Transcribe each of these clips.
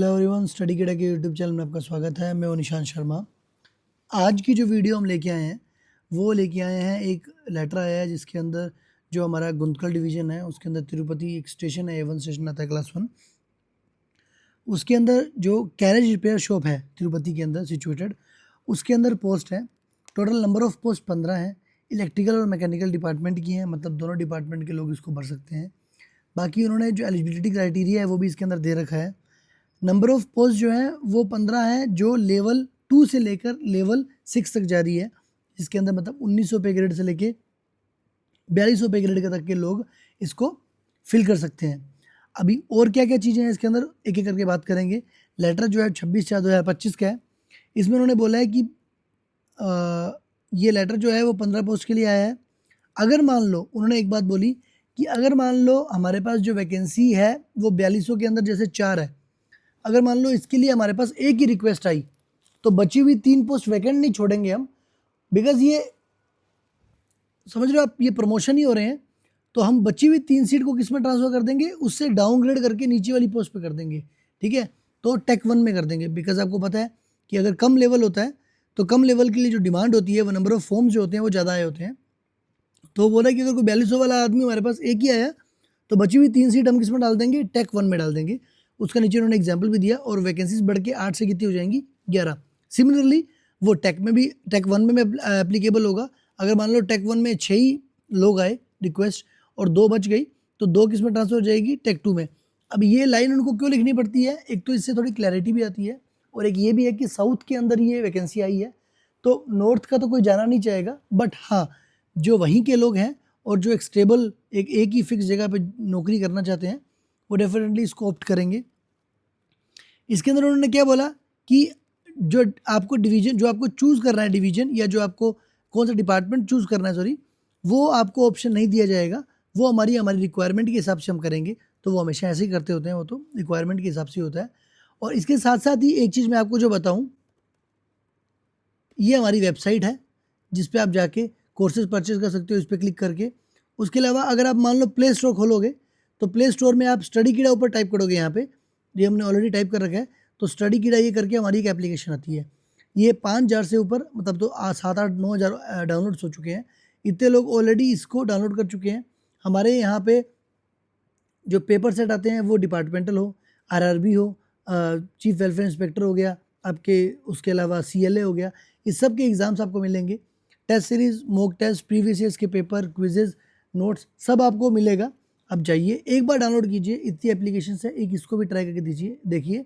Hello everyone, study किडा के YouTube channel में आपका स्वागत है। मैं हूं निशांत शर्मा। आज की जो वीडियो हम लेके आए हैं वो लेके आए हैं, एक लेटर आया है जिसके अंदर जो हमारा गुंतकल डिवीज़न है उसके अंदर तिरुपति एक स्टेशन है, A1 स्टेशन आता है क्लास 1। उसके अंदर जो कैरेज रिपेयर शॉप है तिरुपति के अंदर सिचुएटेड, उसके अंदर पोस्ट है। टोटल नंबर ऑफ़ पोस्ट 15 हैं। इलेक्ट्रिकल और मैकेनिकल डिपार्टमेंट की हैं, मतलब दोनों डिपार्टमेंट के लोग इसको भर सकते हैं। बाकी उन्होंने जो एलिजिबिलिटी क्राइटेरिया है वो भी इसके अंदर दे रखा है। नंबर ऑफ़ पोस्ट जो है वो 15 है, जो लेवल 2 से लेकर लेवल 6 तक जारी है। इसके अंदर मतलब 1900 पे ग्रेड से लेके 4200 पे ग्रेड तक के लोग इसको फिल कर सकते हैं। अभी और क्या क्या चीज़ें हैं इसके अंदर, एक एक करके बात करेंगे। लेटर जो है 26/4/2025 का है। इसमें उन्होंने बोला है कि ये लेटर जो है वो 15 पोस्ट के लिए आया है। अगर मान लो, उन्होंने एक बात बोली कि अगर मान लो हमारे पास जो वैकेंसी है वो 4200 के अंदर जैसे 4 है, अगर मान लो इसके लिए हमारे पास एक ही रिक्वेस्ट आई तो बची हुई 3 पोस्ट वैकेंट नहीं छोड़ेंगे हम, बिकॉज ये समझ रहे हो आप, ये प्रमोशन ही हो रहे हैं। तो हम बची हुई 3 सीट को किस में ट्रांसफर कर देंगे, उससे डाउनग्रेड करके नीचे वाली पोस्ट पे कर देंगे। ठीक है, तो टेक 1 में कर देंगे। बिकॉज आपको पता है कि अगर कम लेवल होता है तो कम लेवल के लिए जो डिमांड होती है वो नंबर ऑफ फॉर्म्स जो होते हैं वो ज़्यादा आए होते हैं। तो बोला कि अगर कोई 4200 वाला आदमी हमारे पास एक ही आया तो बची हुई 3 सीट हम किस में डाल देंगे, टेक 1 में डाल देंगे। उसका नीचे उन्होंने एग्जाम्पल भी दिया, और वैकेंसीज बढ़ के 8 से कितनी हो जाएंगी, 11। सिमिलरली वो टेक में भी, टेक 1 में एप्लीकेबल होगा। अगर मान लो टेक 1 में 6 ही लोग आए रिक्वेस्ट और 2 बच गई तो 2 किस में ट्रांसफर हो जाएगी, टेक 2 में। अब ये लाइन उनको क्यों लिखनी पड़ती है, एक तो इससे थोड़ी क्लैरिटी भी आती है, और एक ये भी है कि साउथ के अंदर ये वैकेंसी आई है तो नॉर्थ का तो कोई जाना नहीं चाहेगा। बट हाँ, जो वहीं के लोग हैं और जो एक स्टेबल एक ही फिक्स जगह पे नौकरी करना चाहते हैं वो डेफिनेटली इसको ऑप्ट करेंगे। इसके अंदर उन्होंने क्या बोला कि जो आपको डिवीजन, जो आपको चूज़ करना है डिवीजन, या जो आपको कौन सा डिपार्टमेंट चूज़ करना है, सॉरी, वो आपको ऑप्शन नहीं दिया जाएगा। वो हमारी रिक्वायरमेंट के हिसाब से हम करेंगे। तो वो हमेशा ऐसे ही करते होते हैं, वो तो रिक्वायरमेंट के हिसाब से होता है। और इसके साथ साथ ही एक चीज़ मैं आपको जो बताऊँ, ये हमारी वेबसाइट है जिस पे आप जाके कोर्सेज परचेज कर सकते हो, इस पर क्लिक करके। उसके अलावा अगर आप मान लो प्ले स्टोर खोलोगे तो प्ले स्टोर में आप स्टडी किडा ऊपर टाइप करोगे, यहाँ पे ये हमने ऑलरेडी टाइप कर रखा है, तो स्टडी किडा ये करके हमारी एक एप्लीकेशन आती है। ये 5000 से ऊपर, मतलब तो 7-8-9 हज़ार डाउनलोड्स हो चुके हैं। इतने लोग ऑलरेडी इसको डाउनलोड कर चुके हैं। हमारे यहाँ पे जो पेपर सेट आते हैं वो डिपार्टमेंटल हो, आरआरबी हो, चीफ वेलफेयर इंस्पेक्टर हो गया आपके, उसके अलावा सीएलए हो गया, इस सब के एग्ज़ाम्स आपको मिलेंगे। Test series, mock test, previous years के पेपर, क्विजेज, नोट्स सब आपको मिलेगा। अब जाइए एक बार डाउनलोड कीजिए, इतनी एप्लीकेशन है, एक इसको भी ट्राई करके दीजिए। देखिए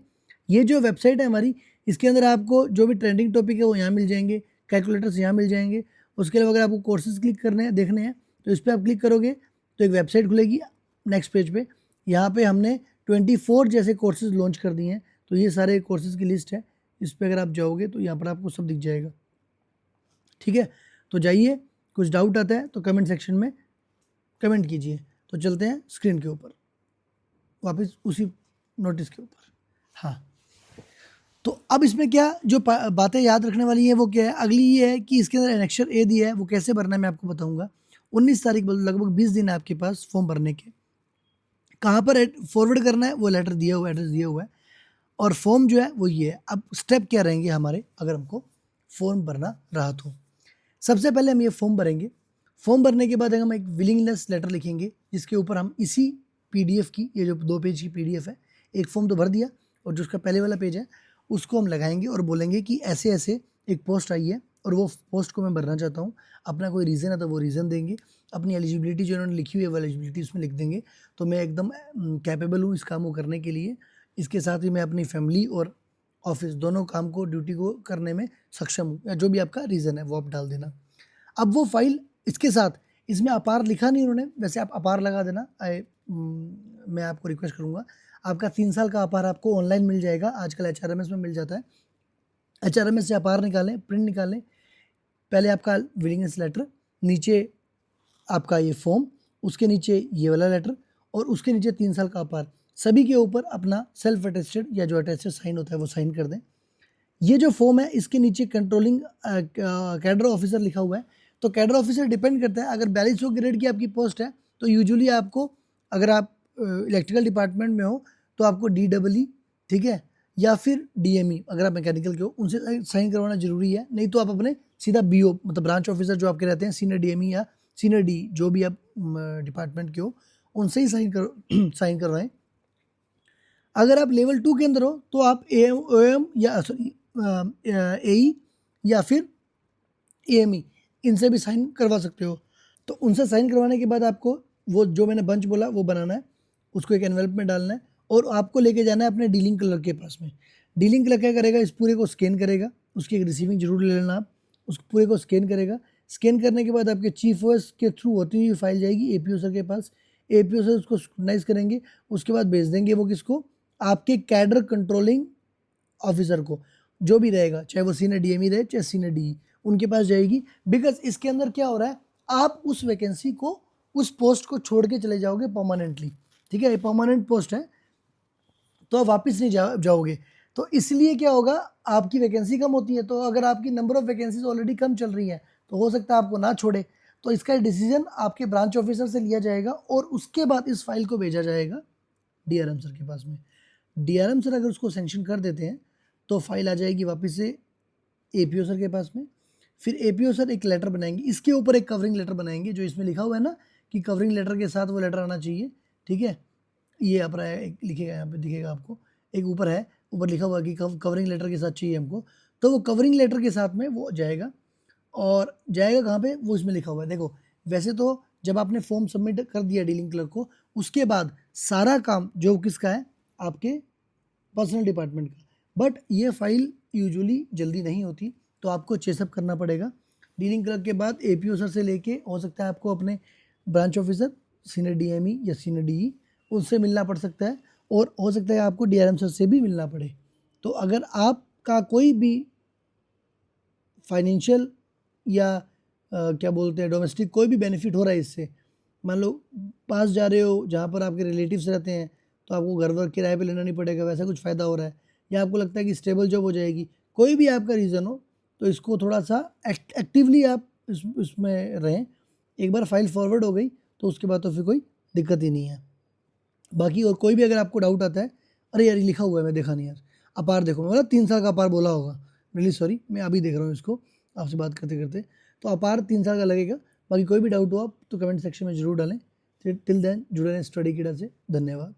ये जो वेबसाइट है हमारी, इसके अंदर आपको जो भी ट्रेंडिंग टॉपिक है वो यहाँ मिल जाएंगे, कैलकुलेटर्स यहाँ मिल जाएंगे। उसके अलावा अगर आपको कोर्सेज क्लिक करने हैं, देखने हैं, तो इस पर आप क्लिक करोगे तो एक वेबसाइट खुलेगी। नेक्स्ट पेज पे यहाँ पे हमने 24 जैसे कोर्सेज लॉन्च कर दिए हैं। तो ये सारे कोर्सेज की लिस्ट है, इस पर अगर आप जाओगे तो यहाँ पर आपको सब दिख जाएगा। ठीक है, तो जाइए, कुछ डाउट आता है तो कमेंट सेक्शन में कमेंट कीजिए। तो चलते हैं स्क्रीन के ऊपर, वापस उसी नोटिस के ऊपर। हाँ, तो अब इसमें क्या जो बातें याद रखने वाली है वो क्या है, अगली ये है कि इसके अंदर एनेक्सर ए दिया है, वो कैसे भरना है मैं आपको बताऊंगा। 19 तारीख, लगभग 20 दिन है आपके पास फॉर्म भरने के। कहाँ पर फॉरवर्ड करना है वो लेटर दिया हुआ है, एड्रेस दिया हुआ है, और फॉर्म जो है वो ये है। अब स्टेप क्या रहेंगे हमारे अगर हमको फॉर्म भरना रहा तो, सबसे पहले हम ये फॉर्म भरेंगे। फॉर्म भरने के बाद हम एक विलिंगनेस लेटर लिखेंगे जिसके ऊपर हम इसी पीडीएफ की, ये जो 2 पेज की पीडीएफ है, एक फॉर्म तो भर दिया और जो उसका पहले वाला पेज है उसको हम लगाएंगे और बोलेंगे कि ऐसे ऐसे एक पोस्ट आई है और वो पोस्ट को मैं भरना चाहता हूँ। अपना कोई रीज़न है तो वो रीज़न देंगे, अपनी एलिजिबिलिटी जो उन्होंने लिखी हुई है वो एलिजिबिलिटी उसमें लिख देंगे। तो मैं एकदम कैपेबल हूँ इस काम को करने के लिए। इसके साथ ही मैं अपनी फैमिली और ऑफिस दोनों काम को, ड्यूटी को करने में सक्षम हूँ, या जो भी आपका रीज़न है वो आप डाल देना। अब वो फाइल इसके साथ, इसमें अपार लिखा नहीं उन्होंने, वैसे आप अपार लगा देना। मैं आपको रिक्वेस्ट करूँगा, आपका 3 साल का अपार आपको ऑनलाइन मिल जाएगा, आजकल HRMS में मिल जाता है। HRMS से अपार निकालें, प्रिंट निकालें। पहले आपका विलिंगनेस लेटर, नीचे आपका ये फॉर्म, उसके नीचे ये वाला लेटर, और उसके नीचे 3 साल का अपार, सभी के ऊपर अपना सेल्फ अटेस्टेड या जो अटेस्टेड साइन होता है वो साइन कर दें। ये जो फॉर्म है इसके नीचे कंट्रोलिंग कैडर ऑफिसर लिखा हुआ है। तो कैडर ऑफिसर डिपेंड करता है, अगर 4200 ग्रेड की आपकी पोस्ट है तो यूजुअली आपको, अगर आप इलेक्ट्रिकल डिपार्टमेंट में हो तो आपको DEE, ठीक है, या फिर डीएमई, अगर आप मैकेनिकल के हो उनसे साइन करवाना जरूरी है। नहीं तो आप अपने सीधा बीओ मतलब ब्रांच ऑफिसर जो आपके रहते हैं, सीनियर डीएमई या सीनियर डी जो भी आप डिपार्टमेंट के हो, उनसे ही साइन करो साइन करवाएं। अगर आप लेवल 2 के अंदर हो तो आप एएम या सॉरी एई या फिर एएमई इनसे भी साइन करवा सकते हो। तो उनसे साइन करवाने के बाद आपको वो जो मैंने बंच बोला वो बनाना है, उसको एक एनवेलप में डालना है और आपको लेके जाना है अपने डीलिंग क्लर्क के पास में। डीलिंग क्लर्क क्या करेगा, इस पूरे को स्कैन करेगा, उसकी एक रिसीविंग जरूर ले लेना आप, उस पूरे को स्कैन करेगा। स्कैन करने के बाद आपके चीफ ओएस के थ्रू होती हुई फाइल जाएगी एपीओ सर के पास। एपीओ सर उसको स्क्रूटनाइज करेंगे, उसके बाद भेज देंगे वो किसको, आपके कैडर कंट्रोलिंग ऑफिसर को, जो भी रहेगा, चाहे वो सीनियर डीएमई रहे चाहे सीनियर डीई, उनके पास जाएगी। बिकॉज इसके अंदर क्या हो रहा है, आप उस वैकेंसी को, उस पोस्ट को छोड़ के चले जाओगे परमानेंटली, ठीक है, परमानेंट पोस्ट है तो आप वापस नहीं जाओगे। तो इसलिए क्या होगा, आपकी वैकेंसी कम होती है, तो अगर आपकी नंबर ऑफ वैकेंसीज ऑलरेडी कम चल रही है तो हो सकता है आपको ना छोड़े। तो इसका डिसीजन आपके ब्रांच ऑफिसर से लिया जाएगा और उसके बाद इस फाइल को भेजा जाएगा डीआरएम सर के पास में। डीआरएम सर अगर उसको सेंक्शन कर देते हैं तो फाइल आ जाएगी वापस से एपीओ सर के पास में। फिर एपीओ सर एक लेटर बनाएंगे, इसके ऊपर एक कवरिंग लेटर बनाएंगे, जो इसमें लिखा हुआ है ना कि कवरिंग लेटर के साथ वो लेटर आना चाहिए, ठीक है, ये अपना एक लिखेगा यहाँ पे दिखेगा आपको, एक ऊपर है, ऊपर लिखा हुआ है कि कवरिंग लेटर के साथ चाहिए हमको। तो वो कवरिंग लेटर के साथ में वो जाएगा, और जाएगा कहाँ पे, वो इसमें लिखा हुआ है। देखो वैसे तो जब आपने फॉर्म सबमिट कर दिया डीलिंग क्लर्क को, उसके बाद सारा काम जो किसका है, आपके पर्सनल डिपार्टमेंट का, बट ये फाइल यूजुअली जल्दी नहीं होती, तो आपको चेसअप करना पड़ेगा। डीलिंग क्लर्क के बाद एपीओ सर से लेके हो सकता है आपको अपने ब्रांच ऑफिसर, सीनियर डीएमई या सीनियर डीई, उनसे मिलना पड़ सकता है, और हो सकता है आपको डीआरएम सर से भी मिलना पड़े। तो अगर आपका कोई भी फाइनेंशियल या क्या बोलते हैं डोमेस्टिक कोई भी बेनिफिट हो रहा है इससे, मान लो पास जा रहे हो जहाँ पर आपके रिलेटिव्स रहते हैं तो आपको घर वर किराए पे लेना नहीं पड़ेगा, वैसा कुछ फ़ायदा हो रहा है, या आपको लगता है कि स्टेबल जॉब हो जाएगी, कोई भी आपका रीज़न हो, तो इसको थोड़ा सा एक्टिवली आप इसमें रहें। एक बार फाइल फॉरवर्ड हो गई तो उसके बाद तो फिर कोई दिक्कत ही नहीं है। बाकी और कोई भी अगर आपको डाउट आता है, अरे यार लिखा हुआ है मैं देखा नहीं यार, अपार देखो, मतलब 3 साल का अपार बोला होगा, रियली सॉरी, मैं अभी देख रहा हूँ इसको आपसे बात करते करते, तो अपार 3 साल का लगेगा। बाकी कोई भी डाउट हो आप तो कमेंट सेक्शन में जरूर डालें। टिल देन जुड़े रहें स्टडी किडा से। धन्यवाद।